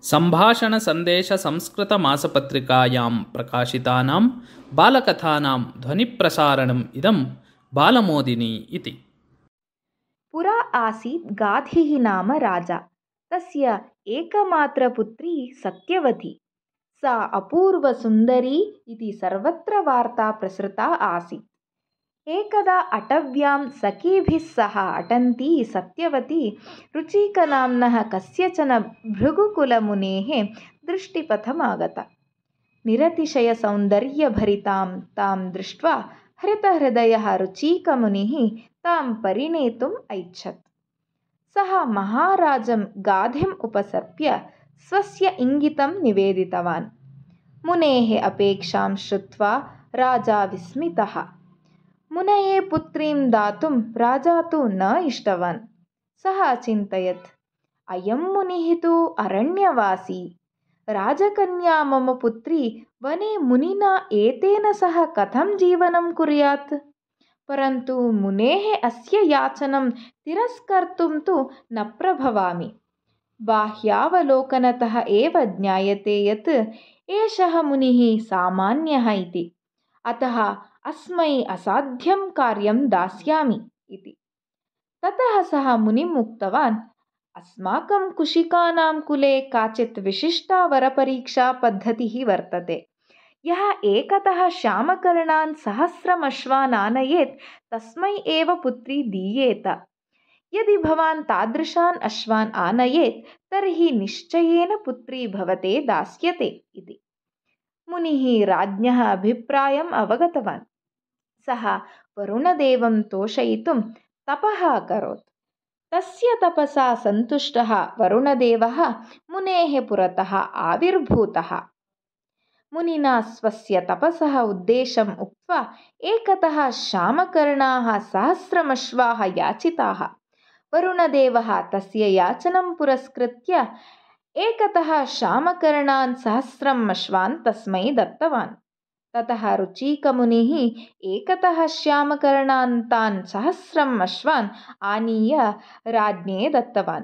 सम्भाषणसन्देशसंस्कृतमासपत्रिकायां प्रकाशितानां बालकथानां ध्वनिप्रसारणम् इदं बालमोदिनी इति। पुरा आसीत् गाधिः नाम राजा। तस्य एकमात्रपुत्री सत्यवती। सा अपूर्वसुन्दरी इति सर्वत्र वार्ता प्रसृता आसीत्। एकदा अटव्यां सखीभिः सह अटन्ती सत्यवती रुचिकनाम्नः कस्यचन भृगुकुलमुनेः दृष्टिपथमागता। निरतिशयसौन्दर्यभरितां तां दृष्ट्वा हृतहृदयः रुचिकमुनिः तां परिणेतुम् ऐच्छत्। सः महाराजं गाधिम् उपसर्प्य स्वस्य इङ्गितं निवेदितवान्। मुनेः अपेक्षां श्रुत्वा राजा विस्मितः। मुनये पुत्रीं दातुं राजा तु न इष्टवान्। सः अचिन्तयत्, अयं मुनिः तु अरण्यवासी। राजकन्या मम पुत्री वने मुनिना एतेन सह कथं जीवनं कुर्यात्? परन्तु मुनेः अस्य याचनं तिरस्कर्तुं तु न प्रभवामि। बाह्यावलोकनतः एव ज्ञायते यत् एषः मुनिः सामान्यः इति। अतः अस्मै असाध्यं कार्यं दास्यामि इति। ततः सः मुनिम् उक्तवान्, अस्माकं कुशिकानां कुले काचित् विशिष्टा वरपरीक्षा पद्धतिः वर्तते। यः एकतः श्यामकर्णान् 1,000 अश्वान् आनयेत् तस्मै एव पुत्री दीयेत। यदि भवान् तादृशान् अश्वान् आनयेत् तर्हि निश्चयेन पुत्री भवते दास्यते इति। मुनिः राज्ञः अभिप्रायम् अवगतवान्। सः वरुणदेवं तोषयितुं तपः अकरोत्। तस्य तपसा सन्तुष्टः वरुणदेवः मुनेः पुरतः आविर्भूतः। मुनिना स्वस्य तपसः उद्देशम् उक्त्वा एकतः श्यामकर्णाः 1,000 अश्वाः याचिताः। वरुणदेवः तस्य याचनं पुरस्कृत्य एकतः श्यामकर्णान् 1,000 अश्वान् तस्मै दत्तवान्। ततः रुचिकमुनिः एकतः श्यामकर्णान् तान् 1,000 अश्वान् आनीय राज्ञे दत्तवान्।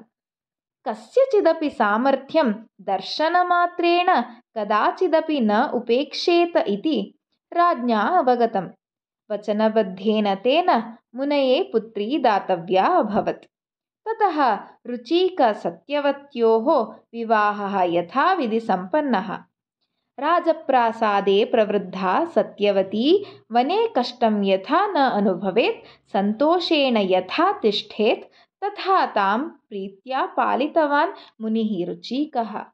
कस्यचिदपि सामर्थ्यं दर्शनमात्रेण कदाचिदपि न उपेक्षेत इति राज्ञा अवगतम्। वचनबद्धेन तेन मुनये पुत्री दातव्या अभवत्। ततः रुचिकसत्यवत्योः विवाहः यथाविधि सम्पन्नः। राजप्रासादे प्रवृद्धा सत्यवती वने कष्टं यथा न अनुभवेत्, सन्तोषेण यथा तिष्ठेत्, तथा तां प्रीत्या पालितवान् मुनिः रुचिकः।